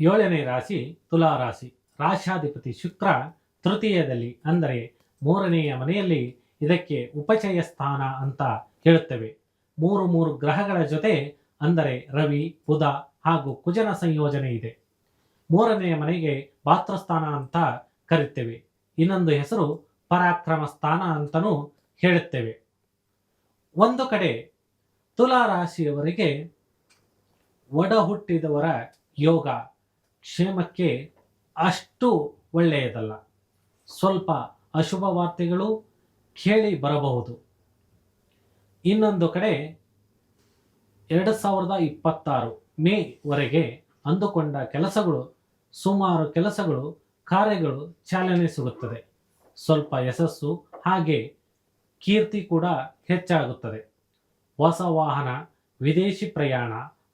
ಏಳನೇ ರಾಶಿ ತುಲಾ ರಾಶಿ. ರಾಶ್ಯಾಧಿಪತಿ ಶುಕ್ರ ತೃತೀಯದಲ್ಲಿ ಅಂದರೆ ಮೂರನೆಯ ಮನೆಯಲ್ಲಿ. ಇದಕ್ಕೆ ಉಪಚಯ ಸ್ಥಾನ ಅಂತ ಹೇಳುತ್ತೇವೆ. ಮೂರು ಗ್ರಹಗಳ ಜೊತೆ ಅಂದರೆ ರವಿ, ಬುಧ ಹಾಗೂ ಕುಜನ ಸಂಯೋಜನೆ ಇದೆ. ಮೂರನೆಯ ಮನೆಗೆ ಭಾತೃಸ್ಥಾನ ಅಂತ ಕರಿತೇವೆ. ಇನ್ನೊಂದು ಹೆಸರು ಪರಾಕ್ರಮ ಸ್ಥಾನ ಅಂತಲೂ ಹೇಳುತ್ತೇವೆ. ಒಂದು ಕಡೆ ತುಲಾ ರಾಶಿಯವರಿಗೆ ಒಡ ಹುಟ್ಟಿದವರ ಯೋಗ ಕ್ಷೇಮಕ್ಕೆ ಅಷ್ಟು ಒಳ್ಳೆಯದಲ್ಲ. ಸ್ವಲ್ಪ ಅಶುಭ ವಾರ್ತೆಗಳು ಕೇಳಿ ಬರಬಹುದು. ಇನ್ನೊಂದು ಕಡೆ 2026 ಮೇ ವರೆಗೆ ಅಂದುಕೊಂಡ ಕೆಲಸಗಳು, ಸುಮಾರು ಕೆಲಸಗಳು, ಕಾರ್ಯಗಳು ಚಾಲನೆ ಸಿಗುತ್ತದೆ. ಸ್ವಲ್ಪ ಯಶಸ್ಸು ಹಾಗೆ ಕೀರ್ತಿ ಕೂಡ ಹೆಚ್ಚಾಗುತ್ತದೆ. ಹೊಸ ವಾಹನ, ವಿದೇಶಿ ಪ್ರಯಾಣ,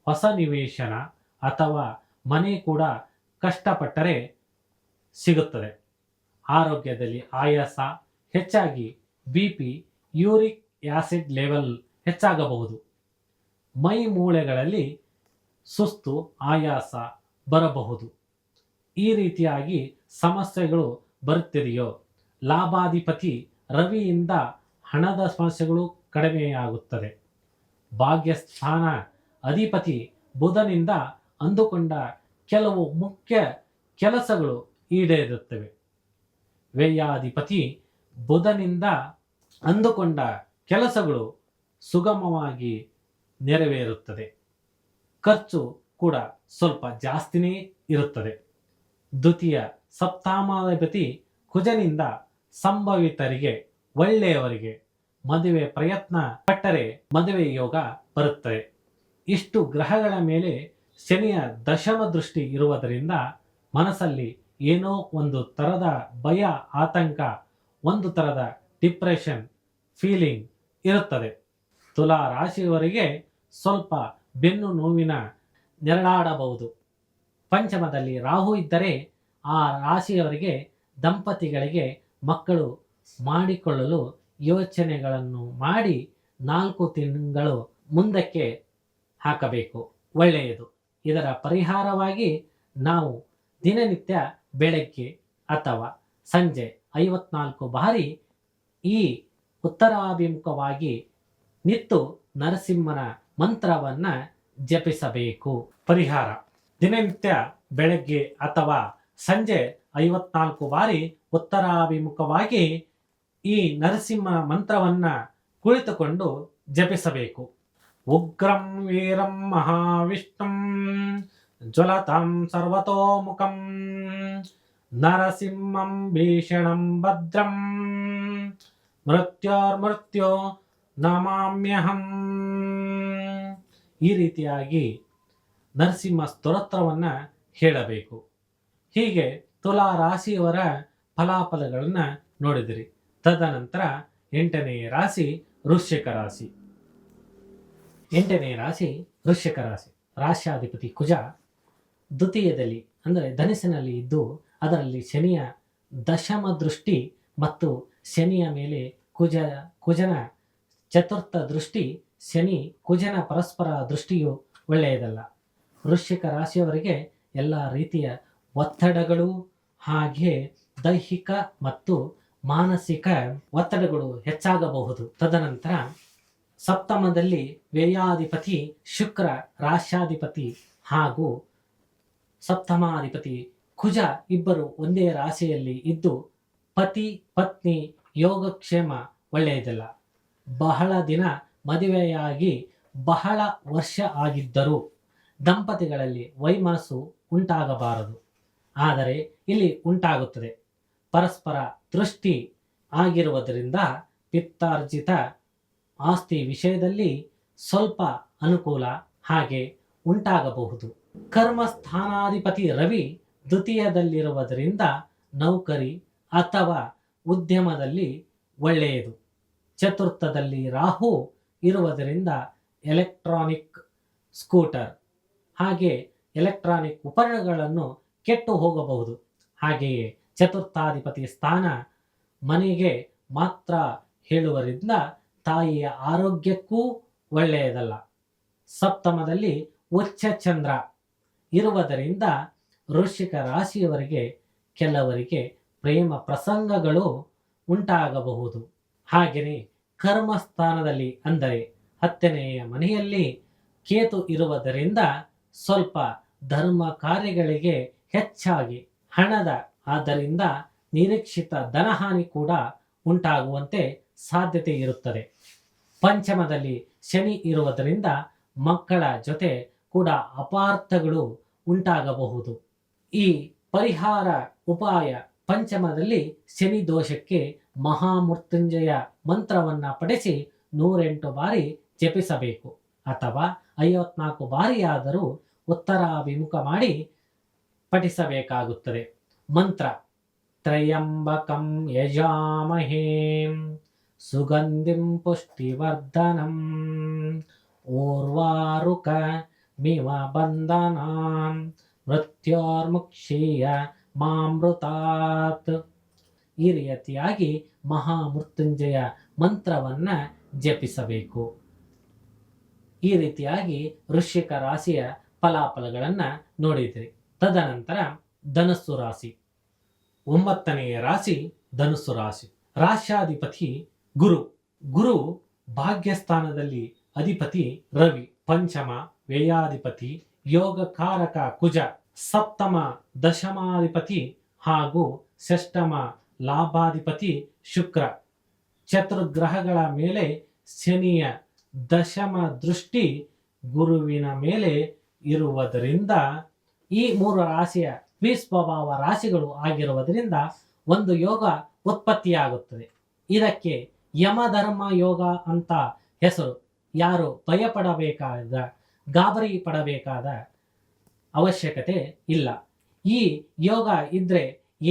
ಹೊಸ ನಿವೇಶನ ಅಥವಾ ಮನೆ ಕೂಡ ಕಷ್ಟಪಟ್ಟರೆ ಸಿಗುತ್ತದೆ. ಆರೋಗ್ಯದಲ್ಲಿ ಆಯಾಸ ಹೆಚ್ಚಾಗಿ BP, ಯೂರಿಕ್ ಆಸಿಡ್ ಲೆವೆಲ್ ಹೆಚ್ಚಾಗಬಹುದು. ಮೈ ಮೂಳೆಗಳಲ್ಲಿ ಸುಸ್ತು, ಆಯಾಸ ಬರಬಹುದು. ಈ ರೀತಿಯಾಗಿ ಸಮಸ್ಯೆಗಳು ಬರುತ್ತಿದೆಯೋ. ಲಾಭಾಧಿಪತಿ ರವಿಯಿಂದ ಹಣದ ಸಮಸ್ಯೆಗಳು ಕಡಿಮೆಯಾಗುತ್ತದೆ. ಭಾಗ್ಯಸ್ಥಾನ ಅಧಿಪತಿ ಬುಧನಿಂದ ಅಂದುಕೊಂಡ ಕೆಲವು ಮುಖ್ಯ ಕೆಲಸಗಳು ಈಡೇರುತ್ತವೆ. ವ್ಯಯಾಧಿಪತಿ ಬುಧನಿಂದ ಅಂದುಕೊಂಡ ಕೆಲಸಗಳು ಸುಗಮವಾಗಿ ನೆರವೇರುತ್ತದೆ. ಖರ್ಚು ಕೂಡ ಸ್ವಲ್ಪ ಜಾಸ್ತಿನೇ ಇರುತ್ತದೆ. ದ್ವಿತೀಯ ಸಪ್ತಮಾಧಿಪತಿ ಕುಜನಿಂದ ಸಂಭವಿತರಿಗೆ, ಒಳ್ಳೆಯವರಿಗೆ ಮದುವೆ ಪ್ರಯತ್ನ ಪಟ್ಟರೆ ಮದುವೆ ಯೋಗ ಬರುತ್ತದೆ. ಇಷ್ಟು ಗ್ರಹಗಳ ಮೇಲೆ ಶನಿಯ ದಶಮ ದೃಷ್ಟಿ ಇರುವುದರಿಂದ ಮನಸ್ಸಲ್ಲಿ ಏನೋ ಒಂದು ತರದ ಭಯ, ಆತಂಕ, ಒಂದು ತರದ ಡಿಪ್ರೆಷನ್ ಫೀಲಿಂಗ್ ಇರುತ್ತದೆ. ತುಲಾ ರಾಶಿಯವರಿಗೆ ಸ್ವಲ್ಪ ಬೆನ್ನು ನೋವಿನ ನೆರಳಾಡಬಹುದು. ಪಂಚಮದಲ್ಲಿ ರಾಹು ಇದ್ದರೆ ಆ ರಾಶಿಯವರಿಗೆ ದಂಪತಿಗಳಿಗೆ ಮಕ್ಕಳು ಮಾಡಿಕೊಳ್ಳಲು ಯೋಚನೆಗಳನ್ನು ಮಾಡಿ 4 ತಿಂಗಳು ಮುಂದಕ್ಕೆ ಹಾಕಬೇಕು, ಒಳ್ಳೆಯದು. ಇದರ ಪರಿಹಾರವಾಗಿ ನಾವು ದಿನನಿತ್ಯ ಬೆಳಗ್ಗೆ ಅಥವಾ ಸಂಜೆ 54 ಬಾರಿ ಈ ಉತ್ತರಾಭಿಮುಖವಾಗಿ ನಿಂತು ನರಸಿಂಹನ ಮಂತ್ರವನ್ನ ಜಪಿಸಬೇಕು. ಪರಿಹಾರ: ದಿನನಿತ್ಯ ಬೆಳಗ್ಗೆ ಅಥವಾ ಸಂಜೆ 54 ಬಾರಿ ಉತ್ತರಾಭಿಮುಖವಾಗಿ ಈ ನರಸಿಂಹ ಮಂತ್ರವನ್ನ ಕುಳಿತುಕೊಂಡು ಜಪಿಸಬೇಕು. ಉಗ್ರಂ ವೀರಂ ಮಹಾವಿಷ್ಣುಂ ಜ್ವಲತಾಂ ಸರ್ವತೋಮುಖಂ ನರಸಿಂಹಂ ಭೀಷಣಂ ಭದ್ರಂ ಮೃತ್ಯೋರ್ಮೃತ್ಯೋ ನಮಾಮ್ಯಹಂ. ಈ ರೀತಿಯಾಗಿ ನರಸಿಂಹ ಸ್ತೋತ್ರವನ್ನು ಹೇಳಬೇಕು. ಹೀಗೆ ತುಲಾ ರಾಶಿಯವರ ಫಲಾಫಲಗಳನ್ನು ನೋಡಿದಿರಿ. ತದನಂತರ 8ನೇ ರಾಶಿ ವೃಶ್ಚಿಕ ರಾಶಿ. 8ನೇ ರಾಶಿ ವೃಶ್ಚಿಕ ರಾಶಿ. ರಾಶ್ಯಾಧಿಪತಿ ಕುಜ ದ್ವಿತೀಯದಲ್ಲಿ ಅಂದರೆ ಧನಸ್ಸಿನಲ್ಲಿ ಇದ್ದು ಅದರಲ್ಲಿ ಶನಿಯ ದಶಮ ದೃಷ್ಟಿ ಮತ್ತು ಶನಿಯ ಮೇಲೆ ಕುಜನ ಚತುರ್ಥ ದೃಷ್ಟಿ. ಶನಿ ಕುಜನ ಪರಸ್ಪರ ದೃಷ್ಟಿಯು ಒಳ್ಳೆಯದಲ್ಲ. ವೃಶ್ಚಿಕ ರಾಶಿಯವರಿಗೆ ಎಲ್ಲ ರೀತಿಯ ಒತ್ತಡಗಳು ಹಾಗೆ ದೈಹಿಕ ಮತ್ತು ಮಾನಸಿಕ ಒತ್ತಡಗಳು ಹೆಚ್ಚಾಗಬಹುದು. ತದನಂತರ ಸಪ್ತಮದಲ್ಲಿ ವ್ಯಯಾಧಿಪತಿ ಶುಕ್ರ, ರಾಶ್ಯಾಧಿಪತಿ ಹಾಗೂ ಸಪ್ತಮಾಧಿಪತಿ ಕುಜ ಇಬ್ಬರು ಒಂದೇ ರಾಶಿಯಲ್ಲಿ ಇದ್ದು ಪತಿ ಪತ್ನಿ ಯೋಗಕ್ಷೇಮ ಒಳ್ಳೆಯದಿಲ್ಲ. ಬಹಳ ದಿನ ಮದುವೆಯಾಗಿ ಬಹಳ ವರ್ಷ ಆಗಿದ್ದರೂ ದಂಪತಿಗಳಲ್ಲಿ ವೈಮನಸ್ಸು ಉಂಟಾಗಬಾರದು, ಆದರೆ ಇಲ್ಲಿ ಉಂಟಾಗುತ್ತದೆ. ಪರಸ್ಪರ ದೃಷ್ಟಿ ಆಗಿರುವುದರಿಂದ ಪಿತ್ತಾರ್ಜಿತ ಆಸ್ತಿ ವಿಷಯದಲ್ಲಿ ಸ್ವಲ್ಪ ಅನುಕೂಲ ಹಾಗೆ ಉಂಟಾಗಬಹುದು. ಕರ್ಮಸ್ಥಾನಾಧಿಪತಿ ರವಿ ದ್ವಿತೀಯದಲ್ಲಿರುವುದರಿಂದ ನೌಕರಿ ಅಥವಾ ಉದ್ಯಮದಲ್ಲಿ ಒಳ್ಳೆಯದು. ಚತುರ್ಥದಲ್ಲಿ ರಾಹು ಇರುವುದರಿಂದ ಎಲೆಕ್ಟ್ರಾನಿಕ್ ಸ್ಕೂಟರ್ ಹಾಗೆ ಎಲೆಕ್ಟ್ರಾನಿಕ್ ಉಪಕರಣಗಳನ್ನು ಕೆಟ್ಟು ಹೋಗಬಹುದು. ಹಾಗೆಯೇ ಚತುರ್ಥಾಧಿಪತಿ ಸ್ಥಾನ ಮನೆಗೆ ಮಾತ್ರ ಹೇಳುವುದರಿಂದ ತಾಯಿಯ ಆರೋಗ್ಯಕ್ಕೂ ಒಳ್ಳೆಯದಲ್ಲ. ಸಪ್ತಮದಲ್ಲಿ ಉಚ್ಚ ಚಂದ್ರ ಇರುವುದರಿಂದ ವೃಶ್ಚಿಕ ರಾಶಿಯವರಿಗೆ ಕೆಲವರಿಗೆ ಪ್ರೇಮ ಪ್ರಸಂಗಗಳು ಉಂಟಾಗಬಹುದು. ಹಾಗೆಯೇ ಕರ್ಮಸ್ಥಾನದಲ್ಲಿ ಅಂದರೆ 10ನೆಯ ಮನೆಯಲ್ಲಿ ಕೇತು ಇರುವುದರಿಂದ ಸ್ವಲ್ಪ ಧರ್ಮ ಕಾರ್ಯಗಳಿಗೆ ಹೆಚ್ಚಾಗಿ ಹಣದ ಆದ್ದರಿಂದ ನಿರೀಕ್ಷಿತ ಧನಹಾನಿ ಕೂಡ ಉಂಟಾಗುವಂತೆ ಸಾಧ್ಯತೆ ಇರುತ್ತದೆ. ಪಂಚಮದಲ್ಲಿ ಶನಿ ಇರುವುದರಿಂದ ಮಕ್ಕಳ ಜೊತೆ ಕೂಡ ಅಪಾರ್ಥಗಳು ಉಂಟಾಗಬಹುದು. ಈ ಪರಿಹಾರ ಉಪಾಯ ಪಂಚಮದಲ್ಲಿ ಶನಿ ದೋಷಕ್ಕೆ ಮಹಾಮೃತ್ಯುಂಜಯ ಮಂತ್ರವನ್ನ ಪಠಿಸಿ 108 ಬಾರಿ ಜಪಿಸಬೇಕು ಅಥವಾ 54 ಬಾರಿಯಾದರೂ ಉತ್ತರಾಭಿಮುಖ ಮಾಡಿ ಪಠಿಸಬೇಕಾಗುತ್ತದೆ. ಮಂತ್ರ ತ್ರಯಂಬಕಂ ಯಜಾಮಹೇ ಸುಗಂಧಿಂ ಪುಷ್ಟಿವರ್ಧನಂ ಓರ್ವಾರುಕ ಮಿವ ಬಂಧನಾಂ ಮೃತ್ಯೋರ್ಮುಕ್ಷೀಯ ಮಾಮೃತಾತ್. ಈ ರೀತಿಯಾಗಿ ಮಹಾಮೃತ್ಯುಂಜಯ ಮಂತ್ರವನ್ನ ಜಪಿಸಬೇಕು. ಈ ರೀತಿಯಾಗಿ ವೃಶ್ಚಿಕ ರಾಶಿಯ ಫಲಾಫಲಗಳನ್ನ ನೋಡಿದ್ರಿ. ತದನಂತರ ಧನಸ್ಸು ರಾಶಿ. 9ನೆಯ ರಾಶಿ ಧನುಸ್ಸು ರಾಶಿ. ರಾಶ್ಯಾಧಿಪತಿ ಗುರು. ಗುರು ಭಾಗ್ಯಸ್ಥಾನದಲ್ಲಿ ಅಧಿಪತಿ ರವಿ, ಪಂಚಮ ವ್ಯಯಾಧಿಪತಿ, ಯೋಗಕಾರಕ ಕುಜ, ಸಪ್ತಮ ದಶಮಾಧಿಪತಿ ಹಾಗೂ ಷಷ್ಠಮ ಲಾಭಾಧಿಪತಿ ಶುಕ್ರ. ಚತುರ್ಗ್ರಹಗಳ ಮೇಲೆ ಶನಿಯ ದಶಮ ದೃಷ್ಟಿ ಗುರುವಿನ ಮೇಲೆ ಇರುವುದರಿಂದ ಈ 3 ರಾಶಿಯ ಸ್ವಭಾವ ರಾಶಿಗಳು ಆಗಿರುವುದರಿಂದ ಒಂದು ಯೋಗ ಉತ್ಪತ್ತಿಯಾಗುತ್ತದೆ. ಇದಕ್ಕೆ ಯಮಧರ್ಮ ಯೋಗ ಅಂತ ಹೆಸರು. ಯಾರು ಭಯಪಡಬೇಕಾದ ಗಾಬರಿ ಪಡಬೇಕಾದ ಅವಶ್ಯಕತೆ ಇಲ್ಲ. ಈ ಯೋಗ ಇದ್ರೆ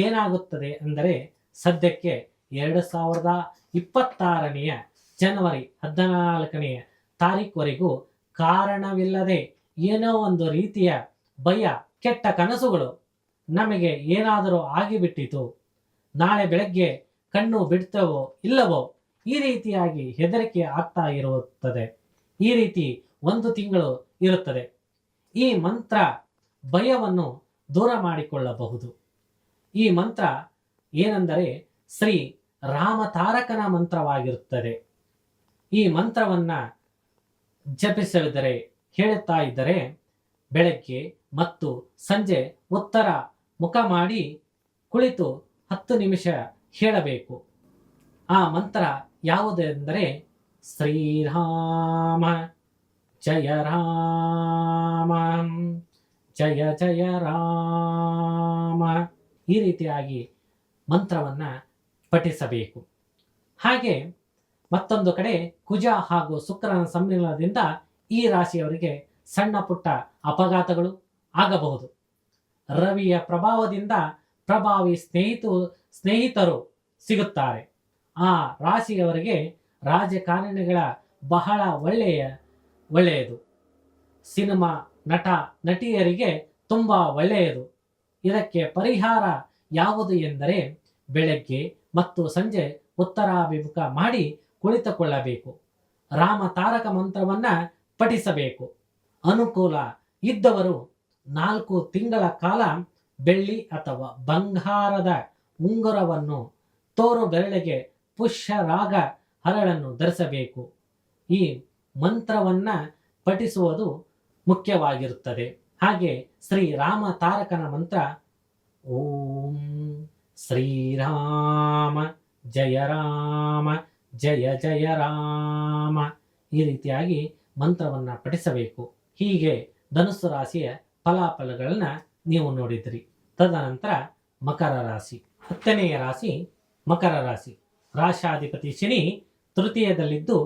ಏನಾಗುತ್ತದೆ ಅಂದರೆ ಸದ್ಯಕ್ಕೆ 2026ನೇ ಜನವರಿ 14ನೇ ತಾರೀಕುವರೆಗೂ ಕಾರಣವಿಲ್ಲದೆ ಏನೋ ಒಂದು ರೀತಿಯ ಭಯ, ಕೆಟ್ಟ ಕನಸುಗಳು, ನಮಗೆ ಏನಾದರೂ ಆಗಿಬಿಟ್ಟಿತು, ನಾಳೆ ಬೆಳಗ್ಗೆ ಕಣ್ಣು ಬಿಡ್ತವೋ ಇಲ್ಲವೋ, ಈ ರೀತಿಯಾಗಿ ಹೆದರಿಕೆ ಆಗ್ತಾ ಇರುತ್ತದೆ. ಈ ರೀತಿ 1 ತಿಂಗಳು ಇರುತ್ತದೆ. ಈ ಮಂತ್ರ ಭಯವನ್ನು ದೂರ ಮಾಡಿಕೊಳ್ಳಬಹುದು. ಈ ಮಂತ್ರ ಏನೆಂದರೆ ಶ್ರೀ ರಾಮತಾರಕನ ಮಂತ್ರವಾಗಿರುತ್ತದೆ. ಈ ಮಂತ್ರವನ್ನ ಜಪಿಸಿದರೆ ಹೇಳುತ್ತಾ ಇದ್ದರೆ ಬೆಳಗ್ಗೆ ಮತ್ತು ಸಂಜೆ ಉತ್ತರ ಮುಖ ಮಾಡಿ ಕುಳಿತು 10 ನಿಮಿಷ ಹೇಳಬೇಕು. ಆ ಮಂತ್ರ ಯಾವುದೆಂದರೆ ಶ್ರೀರಾಮ ಜಯ ರಾಮ ಜಯ ಜಯ ರಾಮ. ಈ ರೀತಿಯಾಗಿ ಮಂತ್ರವನ್ನ ಪಠಿಸಬೇಕು. ಹಾಗೆ ಮತ್ತೊಂದು ಕಡೆ ಕುಜ ಹಾಗೂ ಶುಕ್ರನ ಸಮ್ಮಿಲನದಿಂದ ಈ ರಾಶಿಯವರಿಗೆ ಸಣ್ಣ ಪುಟ್ಟ ಅಪಘಾತಗಳು ಆಗಬಹುದು. ರವಿಯ ಪ್ರಭಾವದಿಂದ ಪ್ರಭಾವಿ ಸ್ನೇಹಿತರು ಸಿಗುತ್ತಾರೆ. ಆ ರಾಶಿಯವರಿಗೆ ರಾಜಕಾರಣಿಗಳ ಬಹಳ ಒಳ್ಳೆಯದು. ಸಿನಿಮಾ ನಟ ನಟಿಯರಿಗೆ ತುಂಬ ಒಳ್ಳೆಯದು. ಇದಕ್ಕೆ ಪರಿಹಾರ ಯಾವುದು ಎಂದರೆ ಬೆಳಗ್ಗೆ ಮತ್ತು ಸಂಜೆ ಉತ್ತರಾಭಿಮುಖ ಮಾಡಿ ಕುಳಿತುಕೊಳ್ಳಬೇಕು. ರಾಮ ತಾರಕ ಮಂತ್ರವನ್ನ ಪಠಿಸಬೇಕು. ಅನುಕೂಲ ಇದ್ದವರು 4 ತಿಂಗಳ ಕಾಲ ಬೆಳ್ಳಿ ಅಥವಾ ಬಂಗಾರದ ಉಂಗುರವನ್ನು ತೋರು ಬೆರಳಿಗೆ ಪುಷ್ಯರಾಗ ಹರಳನ್ನು ಧರಿಸಬೇಕು. ಈ ಮಂತ್ರವನ್ನ ಪಠಿಸುವುದು ಮುಖ್ಯವಾಗಿರುತ್ತದೆ. ಹಾಗೆ ಶ್ರೀರಾಮ ತಾರಕನ ಮಂತ್ರ ಓಂ ಶ್ರೀರಾಮ ಜಯ ರಾಮ ಜಯ ಜಯ ರಾಮ. ಈ ರೀತಿಯಾಗಿ ಮಂತ್ರವನ್ನ ಪಠಿಸಬೇಕು. ಹೀಗೆ ಧನುಸ್ಸು ರಾಶಿಯ ಫಲಾಫಲಗಳನ್ನ ನೀವು ನೋಡಿದ್ರಿ. ತದನಂತರ ಮಕರ ರಾಶಿ. 10ನೆಯ ರಾಶಿ ಮಕರ ರಾಶಿ. ರಾಶಾಧಿಪತಿ ಶನಿ ತೃತೀಯದಲ್ಲಿದ್ದು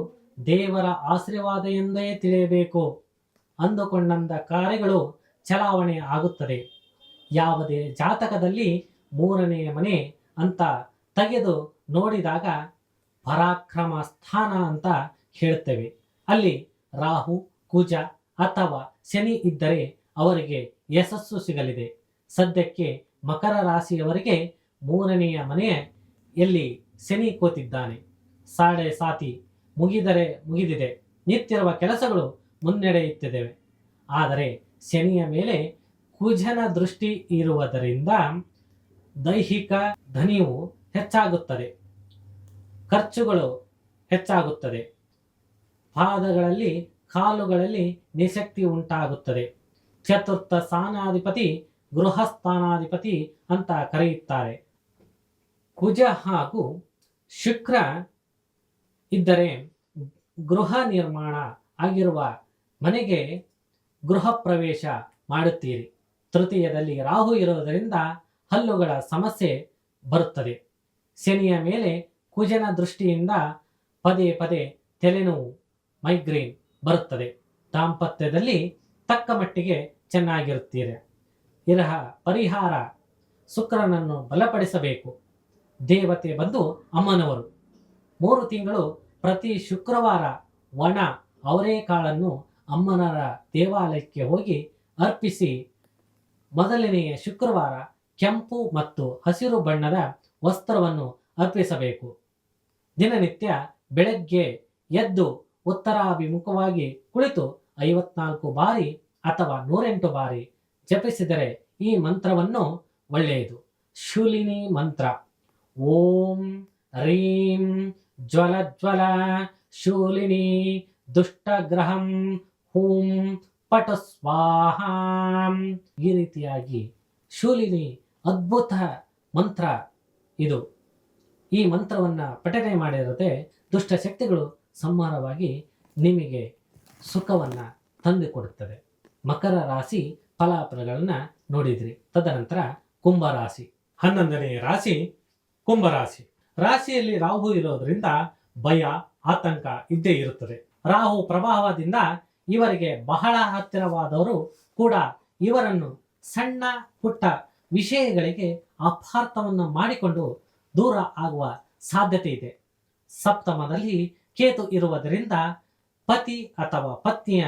ದೇವರ ಆಶೀರ್ವಾದ ಎಂದೇ ತಿಳಿಯಬೇಕು. ಅಂದುಕೊಂಡಂತ ಕಾರ್ಯಗಳು ಚಲಾವಣೆ ಆಗುತ್ತದೆ. ಯಾವುದೇ ಜಾತಕದಲ್ಲಿ 3ನೇ ಮನೆ ಅಂತ ತೆಗೆದು ನೋಡಿದಾಗ ಪರಾಕ್ರಮ ಸ್ಥಾನ ಅಂತ ಹೇಳುತ್ತೇವೆ. ಅಲ್ಲಿ ರಾಹು, ಕುಜ ಅಥವಾ ಶನಿ ಇದ್ದರೆ ಅವರಿಗೆ ಯಶಸ್ಸು ಸಿಗಲಿದೆ. ಸದ್ಯಕ್ಕೆ ಮಕರ ರಾಶಿಯವರಿಗೆ 3ನೆಯ ಮನೆಯಲ್ಲಿ ಶನಿ ಕೂತಿದ್ದಾನೆ. ಸಾಡೆ ಸಾತಿ ಮುಗಿದಿದೆ. ನಿಂತಿರುವ ಕೆಲಸಗಳು ಮುನ್ನಡೆಯುತ್ತಿದ್ದೇವೆ. ಆದರೆ ಶನಿಯ ಮೇಲೆ ಕುಜನ ದೃಷ್ಟಿ ಇರುವುದರಿಂದ ದೈಹಿಕ ಧನಿಯು ಹೆಚ್ಚಾಗುತ್ತದೆ, ಖರ್ಚುಗಳು ಹೆಚ್ಚಾಗುತ್ತದೆ, ಪಾದಗಳಲ್ಲಿ ಕಾಲುಗಳಲ್ಲಿ ನಿಶಕ್ತಿ ಉಂಟಾಗುತ್ತದೆ. ಚತುರ್ಥ ಸ್ಥಾನಾಧಿಪತಿ ಗೃಹಸ್ಥಾನಾಧಿಪತಿ ಅಂತ ಕರೆಯುತ್ತಾರೆ. ಕುಜ ಹಾಗೂ ಶುಕ್ರ ಇದ್ದರೆ ಗೃಹ ನಿರ್ಮಾಣ ಆಗಿರುವ ಮನೆಗೆ ಗೃಹ ಪ್ರವೇಶ ಮಾಡುತ್ತೀರಿ. ತೃತೀಯದಲ್ಲಿ ರಾಹು ಇರುವುದರಿಂದ ಹಲ್ಲುಗಳ ಸಮಸ್ಯೆ ಬರುತ್ತದೆ. ಶನಿಯ ಮೇಲೆ ಕುಜನ ದೃಷ್ಟಿಯಿಂದ ಪದೇ ಪದೇ ತಲೆನೋವು, ಮೈಗ್ರೇನ್ ಬರುತ್ತದೆ. ದಾಂಪತ್ಯದಲ್ಲಿ ತಕ್ಕ ಮಟ್ಟಿಗೆ ಚೆನ್ನಾಗಿರುತ್ತೀರಿ. ಇರಹ ಪರಿಹಾರ ಶುಕ್ರನನ್ನು ಬಲಪಡಿಸಬೇಕು. ದೇವತೆ ಬಂದು ಅಮ್ಮನವರು. 3 ತಿಂಗಳು ಪ್ರತಿ ಶುಕ್ರವಾರ ಒಣ ಅವರೆಕಾಳನ್ನು ಅಮ್ಮನವರ ದೇವಾಲಯಕ್ಕೆ ಹೋಗಿ ಅರ್ಪಿಸಿ ಮೊದಲನೆಯ ಶುಕ್ರವಾರ ಕೆಂಪು ಮತ್ತು ಹಸಿರು ಬಣ್ಣದ ವಸ್ತ್ರವನ್ನು ಅರ್ಪಿಸಬೇಕು. ದಿನನಿತ್ಯ ಬೆಳಗ್ಗೆ ಎದ್ದು ಉತ್ತರಾಭಿಮುಖವಾಗಿ ಕುಳಿತು 54 ಬಾರಿ ಅಥವಾ 108 ಬಾರಿ ಜಪಿಸಿದರೆ ಈ ಮಂತ್ರವನ್ನು ಒಳ್ಳೆಯದು. ಶೂಲಿನಿ ಮಂತ್ರ. ಓಂ ರೀಂ ಜ್ವಲ ಜ್ವಲ ಶೂಲಿನಿ ದುಷ್ಟಗ್ರಹಂ ಹೂಂ ಪಟು ಸ್ವಾಹಾಂ. ಈ ರೀತಿಯಾಗಿ ಶೂಲಿನಿ ಅದ್ಭುತ ಮಂತ್ರ ಇದು. ಈ ಮಂತ್ರವನ್ನು ಪಠನೆ ಮಾಡಿರದೆ ದುಷ್ಟಶಕ್ತಿಗಳು ಸಂಹಾರವಾಗಿ ನಿಮಗೆ ಸುಖವನ್ನು ತಂದುಕೊಡುತ್ತದೆ. ಮಕರ ರಾಶಿ ಫಲಾಫಲಗಳನ್ನು ನೋಡಿದ್ರಿ. ತದನಂತರ ಕುಂಭರಾಶಿ. 11ನೇ ರಾಶಿ ಕುಂಭರಾಶಿ. ರಾಶಿಯಲ್ಲಿ ರಾಹು ಇರೋದ್ರಿಂದ ಭಯ, ಆತಂಕ ಇದ್ದೇ ಇರುತ್ತದೆ. ರಾಹು ಪ್ರಭಾವದಿಂದ ಇವರಿಗೆ ಬಹಳ ಹತ್ತಿರವಾದವರು ಕೂಡ ಇವರನ್ನು ಸಣ್ಣ ಪುಟ್ಟ ವಿಷಯಗಳಿಗೆ ಅಪಾರ್ಥವನ್ನು ಮಾಡಿಕೊಂಡು ದೂರ ಆಗುವ ಸಾಧ್ಯತೆ ಇದೆ. ಸಪ್ತಮದಲ್ಲಿ ಕೇತು ಇರುವುದರಿಂದ ಪತಿ ಅಥವಾ ಪತ್ನಿಯ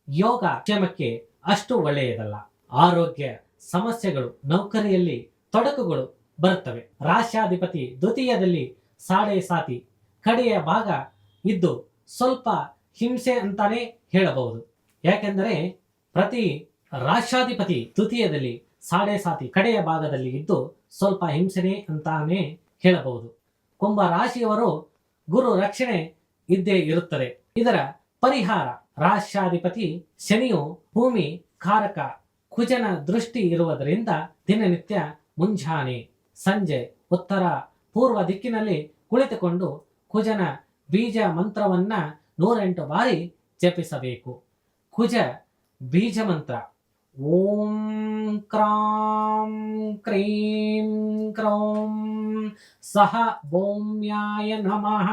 ಯೋಗ ಕ್ಷೇಮಕ್ಕೆ ಅಷ್ಟು ಒಳ್ಳೆಯದಲ್ಲ. ಆರೋಗ್ಯ ಸಮಸ್ಯೆಗಳು, ನೌಕರಿಯಲ್ಲಿ ತೊಡಕುಗಳು ಬರುತ್ತವೆ. ರಾಶ್ಯಾಧಿಪತಿ ದ್ವಿತೀಯದಲ್ಲಿ ಸಾಡೆ ಸಾತಿ ಕಡೆಯ ಭಾಗ ಇದ್ದು ಸ್ವಲ್ಪ ಹಿಂಸೆ ಅಂತಾನೆ ಹೇಳಬಹುದು. ಯಾಕೆಂದರೆ ಪ್ರತಿ ರಾಶ್ಯಾಧಿಪತಿ ತೃತೀಯದಲ್ಲಿ ಸಾಡೆ ಸಾತಿ ಕಡೆಯ ಭಾಗದಲ್ಲಿ ಇದ್ದು ಸ್ವಲ್ಪ ಹಿಂಸೆನೇ ಅಂತಾನೆ ಹೇಳಬಹುದು. ಕುಂಭ ರಾಶಿಯವರು ಗುರು ರಕ್ಷಣೆ ಇದ್ದೇ ಇರುತ್ತದೆ. ಇದರ ಪರಿಹಾರ: ರಾಶ್ಯಾಧಿಪತಿ ಶನಿಯು ಭೂಮಿ ಕಾರಕ ಕುಜನ ದೃಷ್ಟಿ ಇರುವುದರಿಂದ ದಿನನಿತ್ಯ ಮುಂಜಾನೆ ಸಂಜೆ ಉತ್ತರ ಪೂರ್ವ ದಿಕ್ಕಿನಲ್ಲಿ ಕುಳಿತುಕೊಂಡು ಕುಜನ ಬೀಜ ಮಂತ್ರವನ್ನ 108 ಬಾರಿ ಜಪಿಸಬೇಕು. ಕುಜ ಬೀಜ ಮಂತ್ರ: ಓಂ ಕ್ರಾಂ ಕ್ರೀಂ ಕ್ರೌಂ ಸಹ ಭೌಮ್ಯಾಯ ನಮಃ.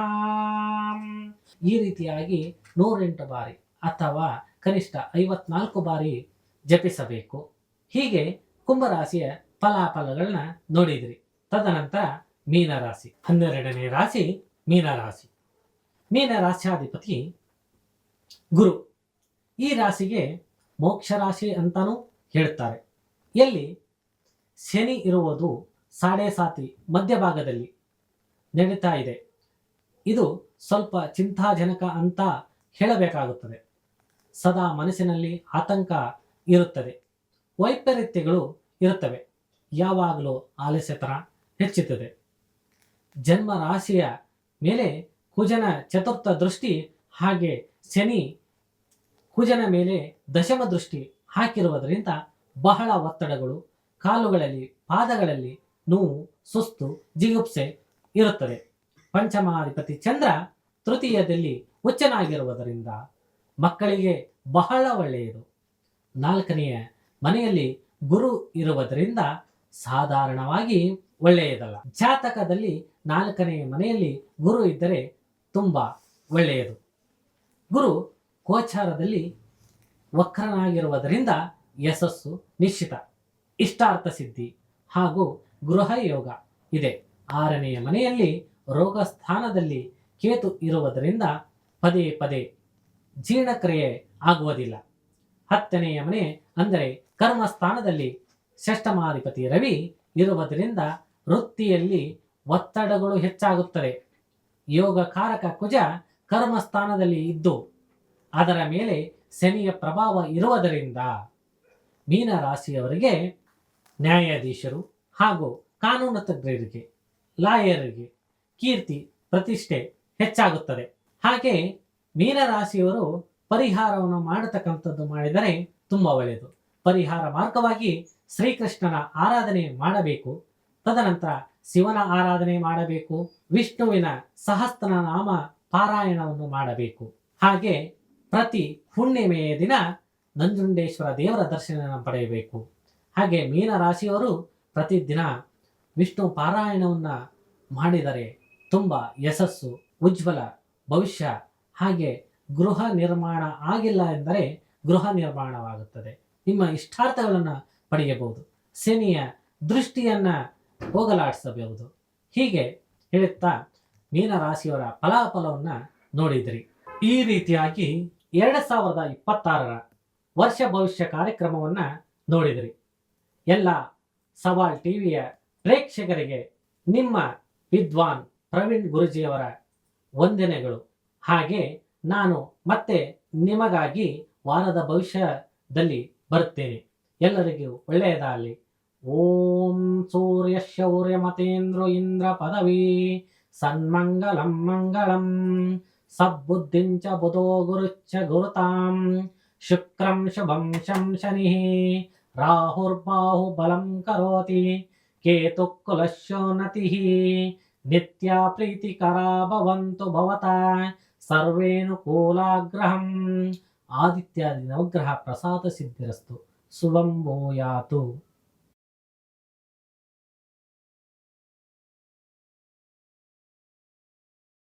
ಈ ರೀತಿಯಾಗಿ 108 ಬಾರಿ ಅಥವಾ ಕನಿಷ್ಠ 54 ಬಾರಿ ಜಪಿಸಬೇಕು. ಹೀಗೆ ಕುಂಭರಾಶಿಯ ಫಲಾಫಲಗಳನ್ನ ನೋಡಿದ್ರಿ. ತದನಂತರ ಮೀನರಾಶಿ. 12ನೇ ರಾಶಿ ಮೀನರಾಶಿ. ಮೀನರಾಶ್ಯಾಧಿಪತಿ ಗುರು. ಈ ರಾಶಿಗೆ ಮೋಕ್ಷ ರಾಶಿ ಅಂತಾನೂ ಹೇಳ್ತಾರೆ. ಎಲ್ಲಿ ಶನಿ ಇರುವುದು ಸಾಡೆ ಸಾತಿ ಮಧ್ಯಭಾಗದಲ್ಲಿ ನಡೀತಾ ಇದೆ. ಇದು ಸ್ವಲ್ಪ ಚಿಂತಾಜನಕ ಅಂತ ಹೇಳಬೇಕಾಗುತ್ತದೆ. ಸದಾ ಮನಸ್ಸಿನಲ್ಲಿ ಆತಂಕ ಇರುತ್ತದೆ, ವೈಪರೀತ್ಯಗಳು ಇರುತ್ತವೆ, ಯಾವಾಗಲೂ ಆಲಸ್ಯತನ ಹೆಚ್ಚುತ್ತದೆ. ಜನ್ಮ ರಾಶಿಯ ಮೇಲೆ ಕುಜನ ಚತುರ್ಥ ದೃಷ್ಟಿ, ಹಾಗೆ ಶನಿ ಕುಜನ ಮೇಲೆ ದಶಮ ದೃಷ್ಟಿ ಹಾಕಿರುವುದರಿಂದ ಬಹಳ ಒತ್ತಡಗಳು, ಕಾಲುಗಳಲ್ಲಿ ಪಾದಗಳಲ್ಲಿ ನೋವು, ಸುಸ್ತು, ಜಿಗುಪ್ಸೆ ಇರುತ್ತದೆ. ಪಂಚಮಾಧಿಪತಿ ಚಂದ್ರ ತೃತೀಯದಲ್ಲಿ ಉಚ್ಚನಾಗಿರುವುದರಿಂದ ಮಕ್ಕಳಿಗೆ ಬಹಳ ಒಳ್ಳೆಯದು. 4ನೆಯ ಮನೆಯಲ್ಲಿ ಗುರು ಇರುವುದರಿಂದ ಸಾಧಾರಣವಾಗಿ ಒಳ್ಳೆಯದಲ್ಲ. ಜಾತಕದಲ್ಲಿ 4ನೆಯ ಮನೆಯಲ್ಲಿ ಗುರು ಇದ್ದರೆ ತುಂಬಾ ಒಳ್ಳೆಯದು. ಗುರು ಗೋಚಾರದಲ್ಲಿ ವಕ್ರನಾಗಿರುವುದರಿಂದ ಯಶಸ್ಸು ನಿಶ್ಚಿತ, ಇಷ್ಟಾರ್ಥ ಸಿದ್ಧಿ ಹಾಗೂ ಗೃಹ ಯೋಗ ಇದೆ. 6ನೆಯ ಮನೆಯಲ್ಲಿ ರೋಗ ಸ್ಥಾನದಲ್ಲಿ ಕೇತು ಇರುವುದರಿಂದ ಪದೇ ಪದೇ ಜೀರ್ಣಕ್ರಿಯೆ ಆಗುವುದಿಲ್ಲ. 10ನೆಯ ಮನೆ ಅಂದರೆ ಕರ್ಮಸ್ಥಾನದಲ್ಲಿ ಷಷ್ಠಮಾಧಿಪತಿ ರವಿ ಇರುವುದರಿಂದ ವೃತ್ತಿಯಲ್ಲಿ ಒತ್ತಡಗಳು ಹೆಚ್ಚಾಗುತ್ತದೆ. ಯೋಗಕಾರಕ ಕುಜ ಕರ್ಮಸ್ಥಾನದಲ್ಲಿ ಇದ್ದು ಅದರ ಮೇಲೆ ಶನಿಯ ಪ್ರಭಾವ ಇರುವುದರಿಂದ ಮೀನ ರಾಶಿಯವರಿಗೆ ನ್ಯಾಯಾಧೀಶರು ಹಾಗೂ ಕಾನೂನು ತಜ್ಞರಿಗೆ, ಲಾಯರಿಗೆ ಕೀರ್ತಿ ಪ್ರತಿಷ್ಠೆ ಹೆಚ್ಚಾಗುತ್ತದೆ. ಹಾಗೆ ಮೀನರಾಶಿಯವರು ಪರಿಹಾರವನ್ನು ಮಾಡತಕ್ಕಂಥದ್ದು ಮಾಡಿದರೆ ತುಂಬಾ ಒಳ್ಳೆಯದು. ಪರಿಹಾರ ಮಾರ್ಗವಾಗಿ ಶ್ರೀಕೃಷ್ಣನ ಆರಾಧನೆ ಮಾಡಬೇಕು. ತದನಂತರ ಶಿವನ ಆರಾಧನೆ ಮಾಡಬೇಕು. ವಿಷ್ಣುವಿನ ಸಹಸ್ರನಾಮ ಪಾರಾಯಣವನ್ನು ಮಾಡಬೇಕು. ಹಾಗೆ ಪ್ರತಿ ಹುಣ್ಣಿಮೆಯ ದಿನ ನಂಜುಂಡೇಶ್ವರ ದೇವರ ದರ್ಶನ ಪಡೆಯಬೇಕು. ಹಾಗೆ ಮೀನರಾಶಿಯವರು ಪ್ರತಿದಿನ ವಿಷ್ಣು ಪಾರಾಯಣವನ್ನು ಮಾಡಿದರೆ ತುಂಬ ಯಶಸ್ಸು, ಉಜ್ವಲ ಭವಿಷ್ಯ, ಹಾಗೆ ಗೃಹ ನಿರ್ಮಾಣ ಆಗಿಲ್ಲ ಎಂದರೆ ಗೃಹ ನಿರ್ಮಾಣವಾಗುತ್ತದೆ. ನಿಮ್ಮ ಇಷ್ಟಾರ್ಥಗಳನ್ನು ಪಡೆಯಬಹುದು. ಶನಿಯ ದೃಷ್ಟಿಯನ್ನು ಹೋಗಲಾಡಿಸಬಹುದು. ಹೀಗೆ ಹೇಳುತ್ತಾ ಮೀನರಾಶಿಯವರ ಫಲಾಫಲವನ್ನು ನೋಡಿದ್ರಿ. ಈ ರೀತಿಯಾಗಿ 2026ರ ವರ್ಷ ಭವಿಷ್ಯ ಕಾರ್ಯಕ್ರಮವನ್ನು ನೋಡಿದ್ರಿ. ಎಲ್ಲ ಸವಾಲ್ ಟಿವಿಯ ಪ್ರೇಕ್ಷಕರಿಗೆ ನಿಮ್ಮ ವಿದ್ವಾನ್ ಪ್ರವೀಣ್ ಗುರುಜಿಯವರ ವಂದನೆಗಳು. ಹಾಗೆ ನಾನು ಮತ್ತೆ ನಿಮಗಾಗಿ ವಾರದ ಭವಿಷ್ಯದಲ್ಲಿ ಬರುತ್ತೇನೆ. ಎಲ್ಲರಿಗೂ ಒಳ್ಳೆಯದಾಗಲಿ. ಓಂ ಸೂರ್ಯ ಶೌರ್ಯ ಮತೇಂದ್ರ ಇಂದ್ರ ಪದವಿ ಸನ್ಮಂಗಲಂ ಮಂಗಳಂ ಸದ್ಬುದ್ಧಿಂಚ ಬುಧೋ ಗುರುಚ್ಚ ಗುರುತಾಂ ಶುಕ್ರಂ ಶುಭಂ ಶಂ ಶನಿಃ ರಾಹುರ್ಬಾಹು ಬಲಂ ಕರೋತಿ ಕೇತು ಕುಲಶೋನ್ನತಿಃ ನಿತ್ಯ ಪ್ರೀತಿಕರಾ ಭವಂತು ಭವತಾ ಸರ್ವೇನುಕೂಲಾಗ್ರಹಂ. ಆದಿತ್ಯಾದಿ ನವಗ್ರಹ ಪ್ರಸಾದ ಸಿದ್ಧಿರಸ್ತು. ಶುಭಂ ಭೂಯಾತು.